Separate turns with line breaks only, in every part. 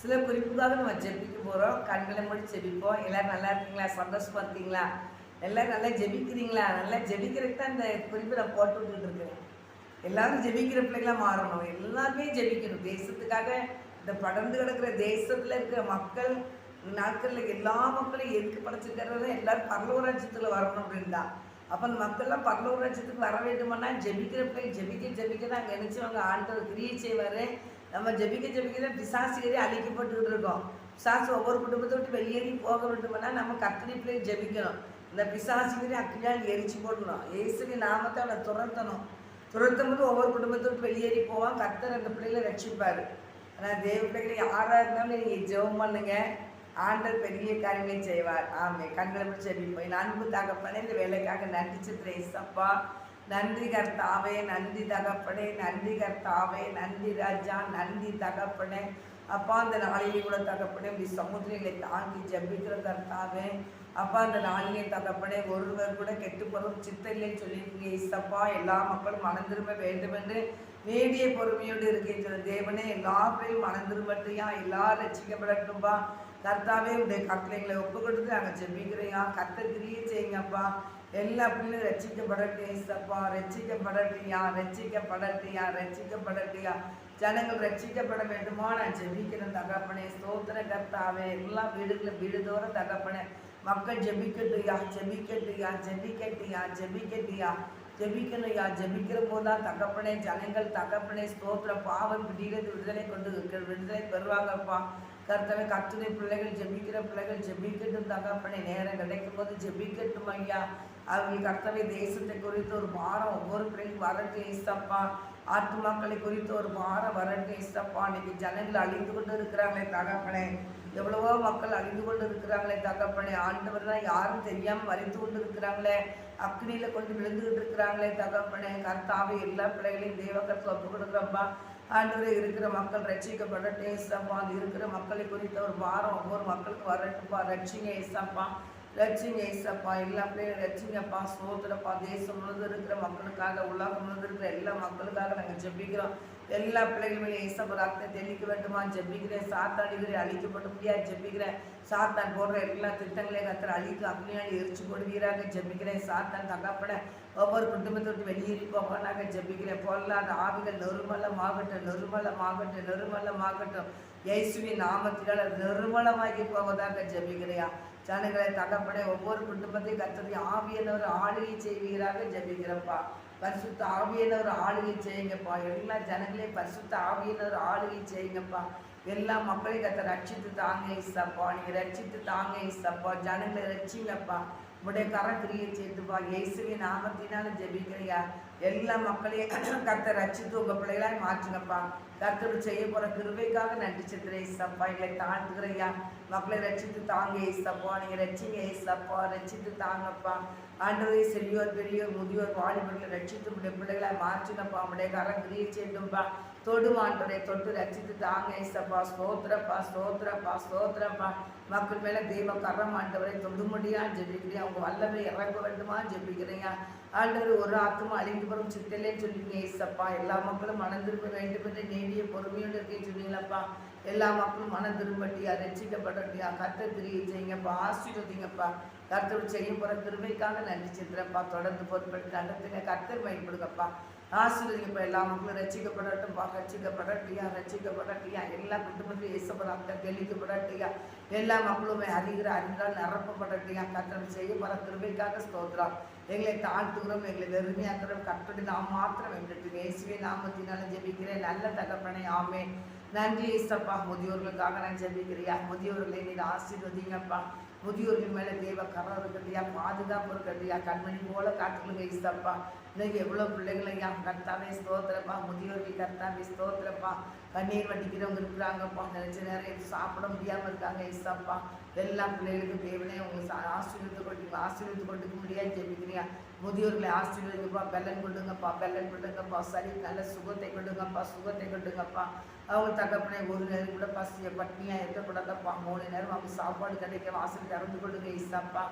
சில குறிப்புக்காக நம்ம ஜெபிக்க போகிறோம். கண்களை மூடி ஜெபிப்போம். எல்லாரும் நல்லா இருக்கீங்களா? சந்தோஷமா இருக்கீங்களா? எல்லாரும் நல்லா ஜெபிக்கிறீங்களா? நல்லா ஜெபிக்கிறதுக்கு தான் இந்த குறிப்பு நான் போட்டு விட்டுட்டு இருக்கிறேன். எல்லாரும் ஜெபிக்கிற பிள்ளைகளாக மாறணும். எல்லாருமே ஜெபிக்கணும். தேசத்துக்காக இந்த படர்ந்து கிடக்கிற தேசத்தில் இருக்கிற மக்கள் நாட்களில் எல்லா மக்களையும் எதுக்கு படைச்சிருக்கிறத எல்லாரும் பரலோக ராஜ்யத்தில் வரணும் அப்படின்னு தான். அப்போ அந்த மக்கள்லாம் பரலோக ராஜ்யத்துக்கு வர வேண்டுமானா ஜெபிக்கிற பிள்ளை ஜெபிக்க தான் அங்கே நினச்சவங்க ஆண்டவர் கிரியை செய்வார். நம்ம ஜெபிக்க தான் பிசாசுகளே அழிக்கப்பட்டுக்கிட்டு இருக்கோம். பிசாசு ஒவ்வொரு குடும்பத்தை விட்டு வெளியேறி போக வேண்டுமானா நம்ம கர்த்தரை பிள்ளை ஜெபிக்கணும். இந்த பிசாசுகளே அக்கினியால் எரிச்சு போடணும். இயேசுவின் நாமத்தை அவனை துரத்தும் போது ஒவ்வொரு குடும்பத்தை விட்டு வெளியேறி போவான். கர்த்தர் அந்த பிள்ளைகளை ரட்சிப்பார். ஆனால் தேவ பிள்ளைகளை யாராக இருந்தாலும் நீங்கள் ஜெபம் பண்ணுங்க. ஆண்டவர் பெரிய காரியமே செய்வார். ஆமே. கண்களை பிடிச்சி ஜெபிப்போம். என் அன்பு தகப்பனே, இந்த வேலைக்காக நன்றி சித்திரை ஏசப்பா. நன்றி கர்த்தாவே, நன்றி தகப்பனே, நன்றி கர்த்தாவே, நன்றி ராஜா, நன்றி தகப்பனே. அப்பா அந்த நாளிலே கூட தகப்பனே இப்படி சமுத்திரங்களை தாங்கி ஜெபிக்கிற கர்த்தாவே. அப்பா அந்த நாளிலே தகப்பனே ஒருவர் கூட கெட்டு போகிறோம் சித்தம் இல்லைன்னு சொல்லியிருக்கீங்க ஏசப்பா. எல்லா மக்களும் மனம் திரும்ப வேண்டும் என்று வேண்டிய பொறுமையோடு இருக்கின்ற தேவனே, எல்லா பேரும் மனம் திரும்பட்டையா, எல்லாரும் ரட்சிக்கப்படட்டும்பா. கர்த்தாவே உடைய கட்டளைங்களை ஒப்பு கொடுத்து நாங்கள் ஜெபிக்கிறையா. கர்த்தர் கிரியை செய்யுங்கப்பா. எல்லா பிள்ளைகளும் ரட்சிக்கப்படட்டும் ஏசப்பா. ரட்சிக்கப்படட்டியா. ஜனங்கள் ரட்சிக்கப்பட வேண்டுமா நான் ஜெபிக்கிறேன் தகப்பனே. ஸ்தோத்திர கர்த்தாவே. எல்லா வீடுகளும் வீடுதோறும் தகப்பனே மக்கள் ஜெபிக்கட்டுயா. ஜெபிக்கணுயா. ஜெபிக்கிற போதுதான் தகப்பனே ஜனங்கள் தகப்பனே ஸ்தோத்திர பாவம் பிடிக்கிறது விடுதலை பெறுவாங்கப்பா. கர்த்தவே கர்த்தனை பிள்ளைகள் ஜெபிக்கிற பிள்ளைகள் ஜெபிக்கட்டும் தகப்பனே. நேரம் கிடைக்கும் போது ஜெபிக்கட்டும் ஐயா. அவர்கள் கர்த்தவை தேசத்தை குறித்து ஒரு பாரம் ஒவ்வொரு பிள்ளைக்கும் வரட்டும் ஏசப்பா. ஆத்துமாக்களை குறித்து ஒரு பாரம் வரட்டும் ஏசப்பா. இன்னைக்கு ஜனங்கள் அழிந்து கொண்டு இருக்கிறாங்களே தகப்பனே. எவ்வளவோ மக்கள் அழிந்து கொண்டு இருக்கிறாங்களே தகப்பனே. ஆண்டவர் தான் யாரும் தெரியாமல் மறைத்து கொண்டு இருக்கிறாங்களே. அக்னியில் கொண்டு விழுந்துகிட்டு இருக்கிறாங்களே தகப்பனே. கர்த்தாவை எல்லா பிள்ளைகளையும் தேவக்கத்தில் ஒப்பு கொடுக்குறப்பா. ஆண்டவரே இருக்கிற மக்கள் ரட்சிக்கப்படட்டும் ஏசப்பா. அது இருக்கிற மக்களை குறித்த ஒரு பாரம் ஒவ்வொரு மக்களுக்கு வரட்டும்பா. ரட்சிங்க ஏசப்பா. எல்லா பிள்ளைகளும் ரட்சிங்கப்பா. சோதரப்பா. தேசம் முழுவதும் இருக்கிற மக்களுக்காக, உலகம் முழுவதும் இருக்கிற எல்லா மக்களுக்காக நாங்கள் ஜெபிக்கிறோம். எல்லா பிள்ளைகளுமே ஏசப்பா ரத்தத்தை தெளிக்க வேண்டுமா ஜெபிக்கிறேன். சாத்தாடிகளை அழிக்கப்பட முடியாது ஜெபிக்கிறேன். சாத்தான் போடுற எல்லா திட்டங்களையும் கத்திர அழித்து அக்னியால் எரிச்சு போடுவீராக ஜெபிக்கிறேன். சாத்தான் தகப்பட ஒவ்வொரு குடும்பத்தை விட்டு வெளியேறி போவானாக ஜெபிக்கிறேன். பொல்லாத ஆவிகள் நிர்மலமாகட்டும். இயேசுவின் நாமத்தினால் நிர்மலமாகி போவதாக ஜெபிக்கிறையா. ஜனங்களை தகப்பட ஒவ்வொரு குடும்பத்தையும் கத்தரி ஆவியானவர் ஆளுகை செய்வீராக ஜெபிக்கிறப்பா. பரிசுத்த ஆவியானவர் ஆளுகை செய்யுங்கப்பா. எல்லா ஜனங்களையும் பரிசுத்த ஆவியானவர் ஆளுகை செய்யுங்கப்பா. எல்லா மக்களையும் கத்த ரட்சித்து தாங்க ஏசப்பா. நீங்கள் ரட்சித்து தாங்க ஏசப்பா. ஜனங்களை ரட்சிங்கப்பா. உடைய கரக்கிரியை சேர்த்துப்பா. இயேசுவின் நாமத்தினாலும் ஜெபிக்கிறையா. எல்லா மக்களையும் கத்த ரட்சித்து உங்கள் பிள்ளைகளாக மாற்றுங்கப்பா. கர்த்தர் செய்ய போகிற கிருபைக்காக நன்றி சித்திரை ஏசப்பா. எங்களை தாழ்த்துக்கிறையா. மக்களை ரட்சித்து தாங்க ஏசப்பா. நீங்கள் ரட்சிங்க ஏசப்பா. ரட்சித்து தாங்கப்பா. ஆண்டவரே சிறியோர் பெரியோர் முதியோர் வாலிபர்களை ரட்சித்து உடைய பிள்ளைகளாக மாற்றுங்கப்பா. உடைய கரக்கிரியை சேர்த்துப்பா. தொடுமாண்டரை தொட்டு ரட்சித்து தாங்க ஏசப்பா. ஸ்தோத்திரப்பா. மக்கள் மேலே தெய்வ கரம் ஆண்டவரை தொடுமுடியா ஜெபிக்கிறேன். அவங்க வல்லமை இறங்க வேண்டுமா ஜெபிக்கிறேங்க. ஆண்டவர் ஒரு ஆத்மா அழிந்து வரும் சித்திலேன்னு சொல்லிங்க ஏசப்பா. எல்லா மக்களும் மனம் திரும்ப வேண்டும் என்று நேடிய பொறுமையோடு இருக்கேன்னு சொன்னீங்களப்பா. எல்லா மக்களும் மனம் திரும்பட்டியா, ரட்சிக்கப்படட்டியா. கர்த்தர் கிரியை செய்யுங்கப்பா. ஆசீர்வதிங்கப்பா. கர்த்தர் செய்ய போகிற கிருபைக்காக நன்றி சித்திரப்பா. தொடர்ந்து பொறுப்பெடுத்து நடத்துங்க. கர்த்தர் பயன்படுங்கப்பா. ஆசீர்வதிங்கப்பா. எல்லா மக்களும் ரட்சிக்கப்படட்டும்பா. ரட்சிக்கப்படட்டியா. எல்லா குடும்பத்திலும் இயேசுபராக தெளிக்கப்படட்டியா. எல்லா மக்களுமே அறிந்தால் நிரப்பப்படட்டியா. கர்த்தர் செய்ய போகிற கிருபைக்காக ஸ்தோத்திரம். எங்களை தாழ்த்துகிறோம், எங்களை வெறுமையாக்குறோம். கர்த்தருடைய நாம் மாத்திரம் என்று இயேசுவின் நாமத்தினால ஜெபிக்கிறேன் நல்ல தகப்பனே. ஆமென். நன்றி ஏசப்பா. முதியோர்களுக்காக நான் ஜெபிக்கிறியா. முதியோர்களை நீ ஆசீர்வதிங்கப்பா. முதியோர்கள் மேலே தேவ கரம் இருக்கட்டியா, பாதுகாப்பு இருக்கட்டியா. கண்மணி போல காத்துக்கொள்ளுங்க ஏசப்பா. இன்னைக்கு எவ்வளோ பிள்ளைகளையா கர்த்தாவே ஸ்தோத்திரப்பா. முதியோர்கள் கர்த்தாவே ஸ்தோத்திரப்பா. கண்ணீர் வட்டிக்கிறவங்க இருக்கிறாங்கப்பா. நினைச்ச நேரம் சாப்பிட முடியாமல் இருக்காங்க ஏசப்பா. எல்லா பிள்ளைகளுக்கும் தேவனே உங்களுக்கு ஆசீர்வதித்து கொண்டுக்க முடியாது ஜெபிக்கிறியா. முதியோர்களை ஆசீர்வதிங்கப்பா. பெல்லன் கொடுங்கப்பா. சரி நல்ல சுகத்தை கொடுங்கப்பா. அவங்க தகப்பனே ஒரு நேரம் கூட பட்டினியாக இருக்கக்கூடாதப்பா. 3 நேரம் அவங்க சாப்பாடு கிடைக்க வாசல் திறந்து கொடுங்க ஏசப்பா.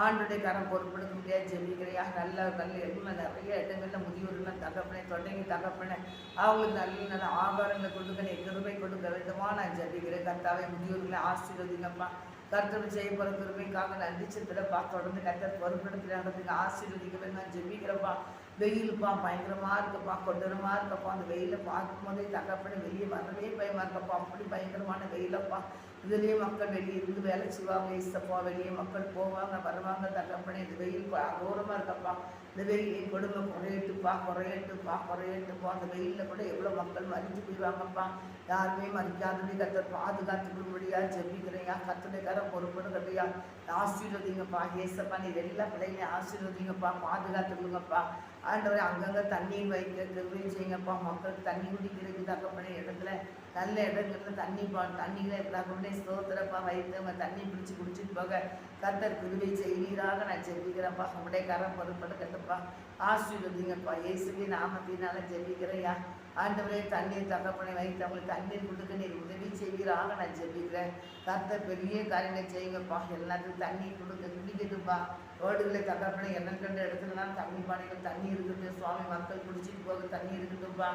ஆண்டுடைய கரம் பொறுப்படுத்த முடியாது ஜெபிக்கிறையா. நல்ல எல்லாம் நிறைய இடங்கள்ல முதியோர்கள் தகப்பனே தொடங்கி தகப்பனே அவங்களுக்கு நல்ல ஆகாரங்களை கொண்டு கொடுக்க நீ கிருபை கொடுக்க வேண்டுமா நான் ஜெபிக்கிறேன். கர்த்தாவே முதியோர்களை ஆசீர்வதிங்கப்பா. கர்த்தர் செய்ய போகிற கிருபைக்காக நன்றி செலுத்துறப்பா. தொடர்ந்து கர்த்தர் பொறுப்படுத்துறதுக்கு ஆசீர்வதிக்க வேண்டும் நான் ஜெபிக்கிறப்பா. வெயிலுப்பா பயங்கரமாக இருக்குப்பா, கொடூரமாக இருக்கப்பா. அந்த வெயிலை பார்க்கும்போதே தகப்பனே வெளியே வரவே பயமாக இருக்கப்பா. அப்படி பயங்கரமான வெயிலப்பா. இதுலேயே மக்கள் வெளியே இருந்து வேலை செய்வாங்க இசப்பா. வெளியே மக்கள் போவாங்க வருவாங்க தகப்பனே. இந்த வெயில் அகோரமாக இருக்கப்பா. இந்த வெயில் கொடுமை குறையட்டுப்பா, குறையட்டுப்பா, குறையட்டுப்பா. அந்த வெயிலில் கூட எவ்வளோ மக்கள் மறித்து போயிடுவாங்கப்பா. யாருமே மறிக்காதபடி கர்த்தர் பாதுகாத்துக்கொள்ளும்படியா ஜெபிக்கிறையா. கர்த்தருக்காரன் பொறுப்படுங்கப்பையா. ஆசீர்வதிங்கப்பா. ஏசப்பா நீ எல்லா பிள்ளைங்களையும் ஆசீர்வதிங்கப்பா, பாதுகாத்துக்கொள்ளுங்கப்பா. ஆண்டவரை அங்கங்கே தண்ணீர் வைக்க கிருபை செய்யுங்கப்பா. மக்களுக்கு தண்ணி குடிக்கிறதுக்கு தகப்பன இடத்துல நல்ல இடங்கள்ல தண்ணிகளை தகப்பனே ஸ்தோத்திரப்பா வைத்து அவங்க தண்ணி பிடிச்சி குடிச்சிட்டு போக கர்த்தர் கிருபை செய்வீராக நான் ஜெபிக்கிறேன்ப்பா. உங்களுடைய கரம் பொறுப்பட கட்டுப்பா. ஆசீர்வதிங்கப்பா. இயேசுவே நாமத்தினால ஜெபிக்கிறையா. ஆண்டவரே தண்ணீர் தகப்பனை வைத்து அவங்களுக்கு தண்ணீர் கொடுக்க நீர் உதவி செய்வீராக நான் ஜெபிக்கிறேன். கர்த்தர் பெரிய காரியங்களை செய்யுங்கப்பா. எல்லாத்துக்கும் தண்ணி கொடுக்க குடிக்கட்டுப்பா. ரோடுகளை தகப்பனை எண்ணம் கண்ட இடத்துலலாம் தண்ணி பானைகள் தண்ணி இருக்குது சுவாமி. மக்கள் குடிச்சிட்டு போக தண்ணி இருக்குதுப்பா.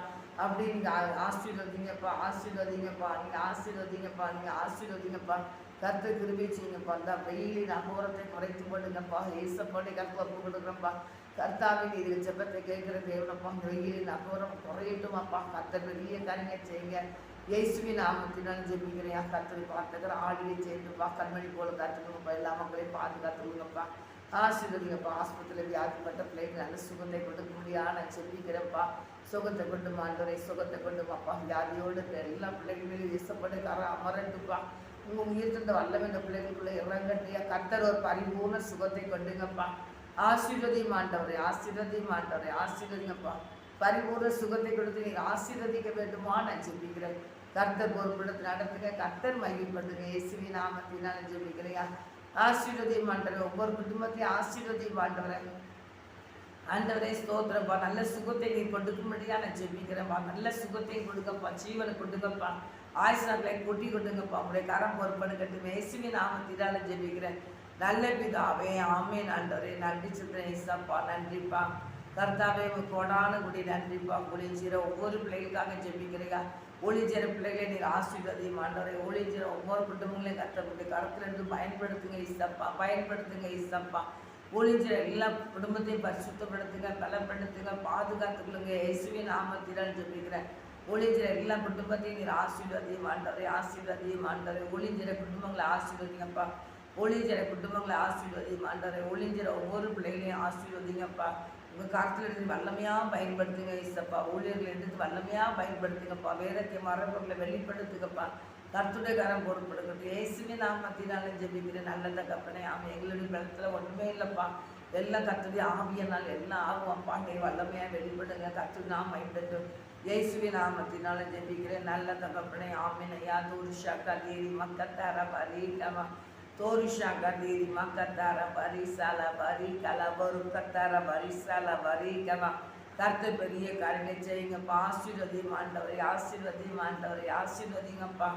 அப்படி நீங்கள் ஆசீர்வதிங்கப்பா, ஆசீர்வதிங்கப்பா. நீங்கள் ஆசீர்வதிங்கப்பா, நீங்கள் ஆசீர்வதிங்கப்பா. கர்த்தர் கிருபை செய்யுங்கப்பா. அந்த வெயிலின் அகோரத்தை குறைத்து போடுங்கப்பா. ஏசப்பாடி கருத்து ஒப்பு கொடுக்குறப்பா. கர்த்தாவின் இது ஜெபத்தை கேட்குற தேவனப்பா. அந்த வெயிலின் அகோரம் குறையட்டுமாப்பா. கர்த்தர் பெரிய காரியங்கள் செய்யுங்க. இயேசுவின் நாமத்தினால் ஜெபிக்கிறேன். கர்த்தர் பார்த்துக்கிற ஆடியை செய்துப்பா. கண்மணி போல காத்துக்கணும்ப்பா. எல்லா மக்களையும் பாதுகாத்துக்கணுங்கப்பா. ஆசீர்வதிங்கப்பா. ஆஸ்பத்திரியில் வியாதிப்பட்ட பிள்ளைகள் நல்ல சுகத்தை கொடுக்க முடியாது நான் ஜெபிக்கிறேன்ப்பா. சுகத்தை கொண்டு மாண்டவரை சுகத்தை கொண்டு வாப்பா. வியாதியோடு எல்லா பிள்ளைகளும் இசப்பட்டு அமரட்டுப்பா. உங்கள் உயிர் தந்த வல்லமை இந்த பிள்ளைகளுக்குள்ள இறங்கட்டியா. கர்த்தர் ஒரு பரிபூர்ண சுகத்தை கொண்டுங்கப்பா. ஆசீர்வதியும் ஆண்டவரே, ஆசீர்வதியும் ஆண்டவரே, ஆசீர்வதிங்கப்பா. பரிபூர்ண சுகத்தை கொடுத்து நீங்கள் ஆசீர்வதிக்க வேண்டுமா நான் ஜெபிக்கிறேன். கர்த்தர் பொறுப்படுத்தி நடத்துங்க. கர்த்தர் மகிழ்ப்படுத்துங்க. இயேசுவின் நாமத்தினால ஜெபிக்கிறையா. ஆசீர்வதியும் ஆண்டவரே. ஒவ்வொரு குடும்பத்தையும் ஆசீர்வதியும் ஆண்டவரே. ஆண்டவரே ஸ்தோத்திரப்பா. நல்ல சுகத்தை நீ கொடுக்கும்படியா நான் ஜெபிக்கிறேன்ப்பா. நல்ல சுகத்தையும் கொடுங்கப்பா. ஜீவனை கொடுங்கப்பா. ஆயுஷ்நாட்களை கொட்டி கொடுங்கப்பா. உங்களுடைய கரம் பொறுப்படுக்கட்டும். இயேசுவின் நாமத்தினால ஜெபிக்கிறேன் நல்ல பிதாவே. ஆமென் ஆண்டவரே. நன்றி சித்திரன் இசப்பா. நன்றிப்பா கர்த்தாவே. கோடான குடி நன்றிப்பா. ஒளிஞ்சிற ஒவ்வொரு பிள்ளைகளுக்காக ஜெபிக்கிறீங்க. ஒளிஞ்சிற பிள்ளைகளை நீங்கள் ஆசீர்வதியும் ஆண்டவரே. ஒளிஞ்சிற ஒவ்வொரு குடும்பங்களையும் கர்த்தருடைய கருத்திலிருந்து பயன்படுத்துங்க இசப்பா. பயன்படுத்துங்க இசப்பா. ஒளிஞ்சிற எல்லா குடும்பத்தையும் பரிசுத்தப்படுத்துங்க, பலப்படுத்துங்க, பாதுகாத்துக்கொள்ளுங்க. இயேசுவின் நாமத்தினால் ஜெபிக்கிறேன். ஒளிஞ்சிற எல்லா குடும்பத்தையும் நீர் ஆசீர்வதியும் ஆண்டவரே. ஆசீர்வதியும் ஆண்டவரே. ஒளிஞ்சிற குடும்பங்களை ஆசீர்வதிங்கப்பா. ஒளிஞ்சிற குடும்பங்களை ஆசீர்வதியும் ஆண்டவரே. ஒளிஞ்சிற ஒவ்வொரு பிள்ளைகளையும் ஆசீர்வதிங்கப்பா. உங்கள் கருத்தில் எடுத்து வல்லமையாக பயன்படுத்துங்க இசப்பா. ஊழியர்களை எடுத்து வல்லமையாக பயன்படுத்துங்கப்பா. வேதத்தை மரபொருளை வெளிப்படுத்துங்கப்பா. கர்த்தருடைய கரம் பொறுப்படுக்கட்டும். இயேசுவின் நாமத்தினால ஜெபிக்கிறேன் நல்ல தகப்பனே. ஆமாம். எங்களுடைய பலத்தில் ஒன்றுமே இல்லைப்பா. எல்லாம் கர்த்தருடைய ஆவியினால் எல்லாம் ஆகும்ப்பா. நீ வல்லமையாக வெளிப்படுங்க. கர்த்தர் நாம் பயன்படுத்தும். இயேசுவின் நாமத்தினால ஜெபிக்கிறேன் நல்ல தகப்பனே. ஆமென் ஐயா. தோரிஷா கதீரி மக்கத்தார பரீகமா தோரிஷா கதீரி மக்கத்தார பரிசால பரி கலபரு கத்தார பரிசால பரீகமா. கர்த்தர் பெரிய காரியங்களை செய்யுங்கப்பா. ஆசீர்வதியும் ஆண்டவரை, ஆசீர்வதியும் ஆண்டவரை, ஆசீர்வதிங்கப்பா.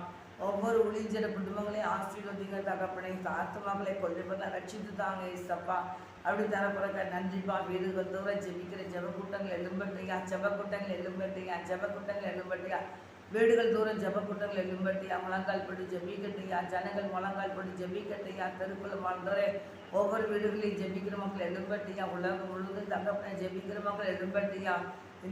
ஒவ்வொரு ஒளிஞ்சிற குடும்பங்களையும் ஆசீர்வதிங்க தகப்பனை. ஆத்துமாக்களை கொஞ்சம் ரட்சித்து தாங்க இசப்பா. அப்படி தரப்புறக்க நன்றிப்பா. வீடுகள் தூரம் ஜெபிக்கிற ஜெபக்கூட்டங்கள் எழும்பட்டியா. ஜெபக்கூட்டங்கள் எழும்பட்டியா. ஜெபக்கூட்டங்கள் எழும்பட்டியா. வீடுகள் தூரம் ஜெபக்கூட்டங்கள் எழும்பட்டியா. முழங்கால் படி ஜெபிக்கட்டியா. ஜனங்கள் முழங்கால் படி ஜெபிக்கட்டியா. தெருக்குள்ள வாழ்ந்தோரே ஒவ்வொரு வீடுகளையும் ஜெபிக்கிற மக்கள் எழும்பட்டியா. உலகம் முழுவதும் தகப்பனை ஜெபிக்கிற மக்கள் எழும்பட்டியா.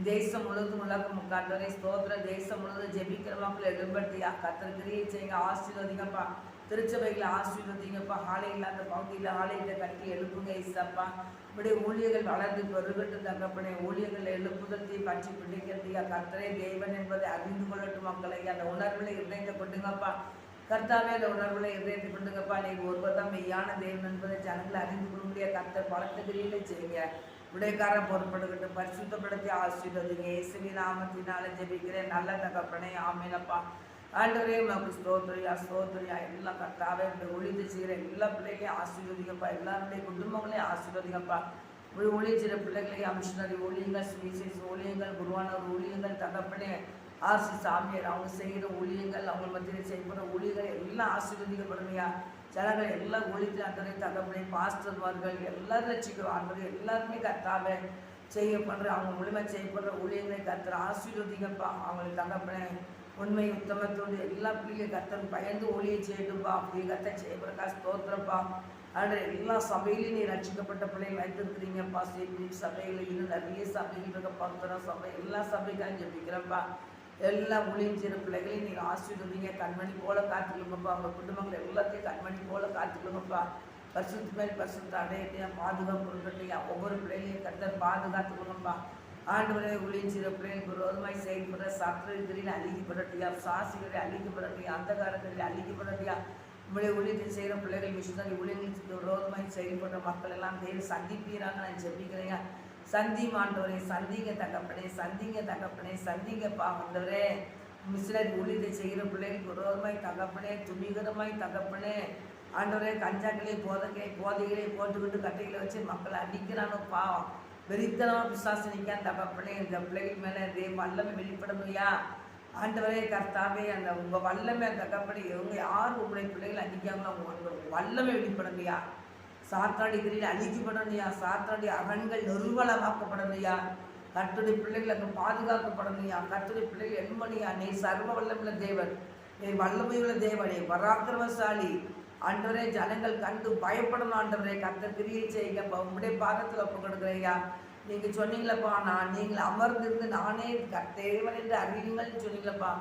தேசம் முழுவதும் உலகம் காட்டுவரை ஸ்தோத்திர. தேசம் முழுவதும் ஜெபிக்கிற மக்கள் எழும்பட்டியா. கர்த்தர் கிரியை செய்யுங்க. ஆசீர்வதிங்கப்பா. திருச்சபைகளை ஆசீர்வதிங்கப்பா. ஆலை இல்லாத பகுதியில் ஆலையிட்ட கட்டி எழுப்புங்க இசப்பா. இப்படி ஊழியர்கள் வளர்ந்து பெருகட்டும் தகப்பனே. ஊழியர்கள் எழுப்புதத்தை பற்றி பிடிக்கிறதையா. கர்த்தரே தேவன் என்பதை அறிந்து கொள்ளட்டும் மக்களை. அந்த உணர்வுகளை இணைந்து கொண்டுங்கப்பா. கர்த்தாவே அந்த உணர்வுகளை இணைந்து கொண்டுங்கப்பா. நீங்கள் ஒருவர் தான் மெய்யான தேவன் என்பதை ஜனங்களை அறிந்து கொள்ள முடியாது. கர்த்தர் பலத்த கிரியிலே செய்யுங்க. விடைக்காரன் பொறுப்படுகிட்டு பரிசுத்தப்படுத்தி ஆசீர்வதிங்க. இயேசுவின் நாமத்தினால ஜெபிக்கிறேன் நல்ல தகப்பனே. ஆமெனப்பா. ஆண்டவரே உமக்கு ஸ்தோத்திரியா ஸ்தோத்திரியா. எல்லாம் கர்த்தாவே ஒளிந்து செய்கிற எல்லா பிள்ளைகளையும் ஆசீர்வதிங்கப்பா. எல்லாருடைய குடும்பங்களையும் ஆசீர்வதிங்கப்பா. ஒளிஞ்சிற பிள்ளைகளையும் மிஷனரி ஊழியங்கள், சுவிசேஷ ஊழியங்கள், குருவானவர் ஊழியங்கள் தகப்பனே. ஆசி சாமியார் அவங்க செய்கிற ஊழியங்கள், அவங்க மத்தியில் செய்யப்படுற ஊழியர்கள் எல்லாம் ஆசீர்வதிக்கப்படுமையா. ஜனங்கள் எல்லாம் ஒழித்து அந்தரை தகப்பனை பாஸ்டர்மார்கள் எல்லாரும் ரசிக்கிறோம். ஆண்டவரே எல்லாருமே கர்த்தாவே செய்யப்படுற அவங்க மூலியமாக செய்யப்படுற ஊழியர்களை கர்த்தர் ஆசீர்வதிங்கப்பா. அவங்களுக்கு தகப்பனை உண்மை உத்தமத்தோடு எல்லா பிள்ளைகளும் கத்தன் பயந்து ஊழியை செய்யட்டும்பா. அப்படி கத்த செய்யப்படக்கா ஸ்தோத்திரப்பா. ஆண்டு எல்லா சபையிலையும் நீ ரட்சிக்கப்பட்ட பிள்ளைகள் வைத்திருக்கிறீங்கப்பா. சபையில் இன்னும் நிறைய சபைகள் இருக்க பக்தரம் சபை எல்லா சபைக்காரும் ஜெபிக்கிறப்பா. எல்லா ஊழியம் செய்கிற பிள்ளைகளையும் நீங்கள் ஆசீர்வதிங்க. கண்மணி போல காத்துக்கொள்ளுங்கப்பா. அவங்க குடும்பங்கள் எல்லாத்தையும் கண்மணி போல காத்துக்கொள்ளுங்கப்பா. பரிசுத்த மேல் பரிசுத்த அடையட்டையா பாதுகாப்பு இருக்கட்டையா. ஒவ்வொரு பிள்ளைகளையும் கத்தர் பாதுகாத்துக்கொள்ளுங்கப்பா. ஆண்டவரே ஊழியம் செய்கிற பிள்ளைகளுக்கு விரோதமாய் செயல்படுற சத்துருக்களில் அழிக்கப்படட்டியா, சாசிகளை அழிக்கப்படட்டியா, அந்தகாரங்களில் அழிக்கப்படட்டியா. உங்களுடைய ஊழியத்தை செய்கிற பிள்ளைகள் மிஷினரி ஊழியர்களுக்கு விரோதமாய் செயல்படுற மக்கள் எல்லாம் தேடி சந்திப்பீராங்க. நான் ஜெபிக்கிறேன். சந்திங்க ஆண்டவரே, சந்திங்க தகப்பனே, சந்திங்க தகப்பனே, சந்திங்கப்பா ஆண்டவரே. மிஷினரி ஊழியத்தை செய்கிற பிள்ளைகளுக்கு விரோதமாய் தகப்பனே, துணிகரமாய் தகப்பனே ஆண்டவரே. கஞ்சாக்களே போதைகளை போட்டுக்கிட்டு கட்டைகளை வச்சு மக்களை அடிக்கிறானோ பாவம். வெறித்தனமாக பிசாசனிக்கான் தகப்பனே. இந்த பிள்ளைகள் மேலே வல்லமை வெளிப்படணுயா ஆண்டவரே. கர்த்தாவே அந்த உங்கள் வல்லமை தகப்பனே. இவங்க யார் உங்களுடைய பிள்ளைகள் அடிக்காங்களோ அவங்க வல்லமை வெளிப்படணுயா. சாத்தாடிகளில் அழிக்கப்படணுயா. சாத்தாடி அகன்கள் நிர்மலமாக்கப்படணுயா. கர்த்தருடைய பிள்ளைகள் அங்கே பாதுகாக்கப்படணுயா. கர்த்தருடைய பிள்ளைகள் எண்மணியா. நீ சர்வ வல்லமுள்ள தேவன், நீ வல்லமையுள்ள தேவனே, பராக்கிரமசாலி ஆண்டவரே. ஜனங்கள் கண்டு பயப்படணும் ஆண்டவரே. கர்த்தர் கிரியை செய்யுங்கப்பா. உங்களுடைய பாதத்தில் ஒப்பு கொடுக்குறேயா. நீங்கள் சொன்னீங்களப்பா, நீங்கள் அமர்ந்திருந்து நானே தேவன் என்று அறியுங்கள்னு சொன்னீங்களப்பா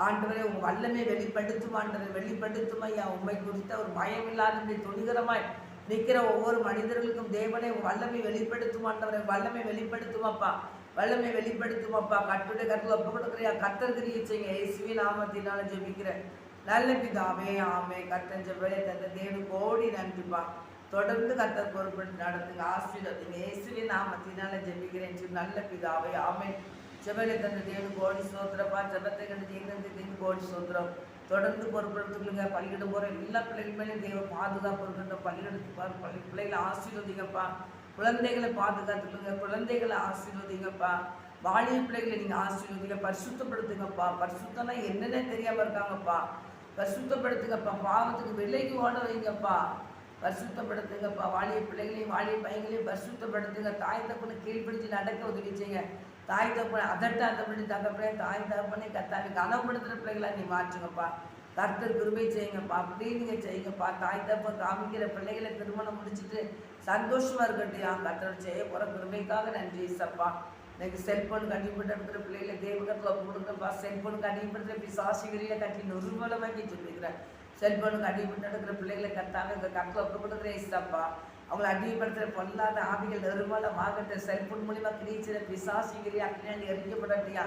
ஆண்டவரே. உங்கள் வல்லமை வெளிப்படுத்தும் ஆண்டவரை, வெளிப்படுத்தும் ஐயா. உண்மை குறித்த ஒரு பயம் இல்லாத துணிகரமாய் நிற்கிற ஒவ்வொரு மனிதர்களுக்கும் தேவனை வல்லமை வெளிப்படுத்தும் ஆண்டவரை. வல்லமை வெளிப்படுத்துமாப்பா, வல்லமை வெளிப்படுத்துமாப்பா. கட்டுடைய கருத்தில் ஒப்பு கொடுக்குறியா. கர்த்தர் கிரியை செய்யுங்க. இயேசுவின் நாமத்தினால ஜெபிக்கிறேன் நல்ல பிதாவே, ஆமே. கர்த்தர் ஜெபத்தை தந்த தேவன் கோடி நன்றிப்பா. தொடர்ந்து கர்த்தர் பொறுப்பெடுத்து நடத்துங்க, ஆசீர்வதிங்க. இயேசுவின் நாமத்தினால ஜெபிக்கிறேன் நல்ல பிதாவே, ஆமே. ஜெபத்தை தந்த தேவன் கோடி சோத்திரப்பா. ஜெபத்தை கண்டு தேவன் கோடி சோத்திரம். தொடர்ந்து பொறுப்படுத்துக்கலுங்க. பள்ளியிடம் போகிற எல்லா பிள்ளைகள் மேலேயும் தெய்வ பாதுகாப்பு இருக்கட்டும். பள்ளியிடத்துக்கு பிள்ளைகளை ஆசீர்வதிங்கப்பா. குழந்தைகளை பாதுகாத்துக்கலுங்க. குழந்தைகளை ஆசீர்வதிங்கப்பா. வாலிய பிள்ளைகளை நீங்கள் ஆசீர்வதிங்க. பரிசுத்தப்படுத்துங்கப்பா. பரிசுத்தம்னா என்னென்ன தெரியாமல் இருக்காங்கப்பா. பரிசுத்தப்படுத்துங்கப்பா. பாவத்துக்கு விலைக்கு ஓட வைங்கப்பா. பரிசுத்தப்படுத்துங்கப்பா. வாலிய பிள்ளைகளையும் வாலிய பையங்களையும் பரிசுத்தப்படுத்துங்க. தாய் தப்புன்னு கீழ்பிடிச்சு நடக்க உதவி செய்யுங்க. தாய் தகப்பனை அதட்டபடி தகப்பனே. தாய் தகப்பனை கத்தாவி கனப்படுத்துகிற பிள்ளைகளை நீ மாற்றுங்கப்பா. கர்த்தர் கிருபை செய்யுங்கப்பா. அப்படியே நீங்கள் செய்யுங்கப்பா. தாய் தகப்பன் காமிக்கிற பிள்ளைகளை திருமணம் முடிச்சுட்டு சந்தோஷமாக இருக்கட்டியா. கர்த்தர் செய்ய போகிற கிருபைக்காக நன்றி சப்பா. இன்னைக்கு செல்ஃபோனுக்கு அடிப்பட்டு இருக்கிற பிள்ளைகளை தேவகத்தில் ஒப்பு கொடுக்குறப்பா. செல்ஃபோனுக்கு அடிப்படுற பிசாசிகரியில் கட்டி நிர்மலமாக்கி சொல்லிக்கிறேன். செல்ஃபோனுக்கு அடிப்பட்டு இருக்கிற பிள்ளைகளை கத்தாங்க இந்த கட்டில் ஒப்பு கொடுக்குறேன் இசப்பா. அவங்களை அடிப்படுத்துகிற பொல்லாத ஆவிகள் நிர்மலமாகட்ட. செல்ஃபோன் மூலிமா கிரீச்சிற பிசாசிகரி அக்னியாண்டி எரிக்கப்படட்டியா,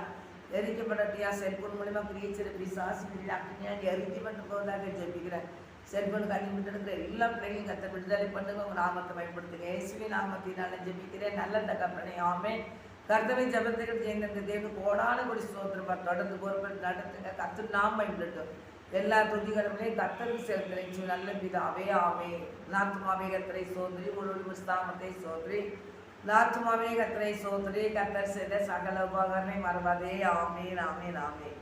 எரிக்கப்படட்டியா. செல்ஃபோன் மூலிமா கிரீச்சிற பிசாசிகரி அக்னியாண்டி எரிக்கப்பட்டு போவதாக ஜெபிக்கிறேன். செல்ஃபோனுக்கு அடிப்பட்டு இருக்கிற எல்லா பிள்ளைகளையும் கத்த விடுதலை பண்ணுங்க. உங்கள் நாமத்தை பயன்படுத்துங்க. இயேசுவின் நாமத்தினால ஜெபிக்கிறேன் நல்ல தகப்பனே, ஆமென். கர்த்தரை ஜெபத்துக்கு செய்த தேவனுக்கு கோடான கொடி ஸ்தோத்திரப்பா. தொடர்ந்து பொறுப்பெடுத்து நடத்துங்க. கர்த்தர் நாம் பயன்படுத்தும் எல்லா துதிகரங்களையும் கர்த்தருக்கு செலுத்துறேன் நல்ல பிதாவே, ஆமே. நாத்துமாவே கர்த்தரை சோதரி, முழு முஸ்தாமத்தை சோதரி. நாத்துமாவே கர்த்தரை சோதரி. கர்த்தர் செய்த சகல உபகாரனை மறவாதே. ஆமேன், ஆமேன், ஆமேன்.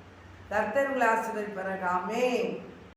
கர்த்தர் உங்களை ஆசீர்வதிப்பாராக. ஆமென்.